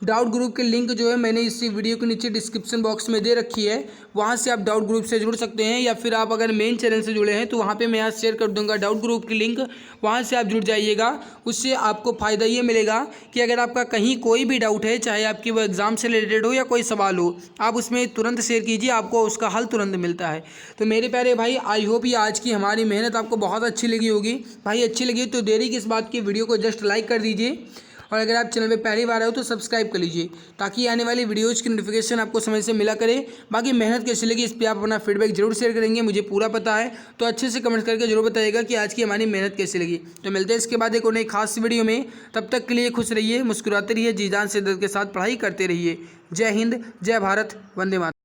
डाउट ग्रुप के लिंक जो है मैंने इसी वीडियो के नीचे डिस्क्रिप्शन बॉक्स में दे रखी है, वहाँ से आप डाउट ग्रुप से जुड़ सकते हैं। या फिर आप अगर मेन चैनल से जुड़े हैं तो वहाँ पे मैं यहाँ शेयर कर दूंगा डाउट ग्रुप की लिंक, वहाँ से आप जुड़ जाइएगा। उससे आपको फ़ायदा ये मिलेगा कि अगर आपका कहीं कोई भी डाउट है, चाहे आपकी वो एग्ज़ाम से रिलेटेड हो या कोई सवाल हो, आप उसमें तुरंत शेयर कीजिए, आपको उसका हल तुरंत मिलता है। तो मेरे प्यारे भाई आई होप ये आज की हमारी मेहनत आपको बहुत अच्छी लगी होगी। भाई अच्छी लगी तो देरी किस बात की, वीडियो को जस्ट लाइक कर दीजिए और अगर आप चैनल पे पहली बार आए हो तो सब्सक्राइब कर लीजिए ताकि आने वाली वीडियोज़ की नोटिफिकेशन आपको समय से मिला करे। बाकी मेहनत कैसी लगी इस पर आप अपना फीडबैक जरूर शेयर करेंगे, मुझे पूरा पता है। तो अच्छे से कमेंट करके जरूर बताइएगा कि आज की हमारी मेहनत कैसी लगी। तो मिलते हैं इसके बाद एक और नई खास वीडियो में। तब तक के लिए खुश रहिए, मुस्कुराते रहिए, जी जान से दर्द के साथ पढ़ाई करते रहिए। जय हिंद, जय भारत, वंदे मातरम।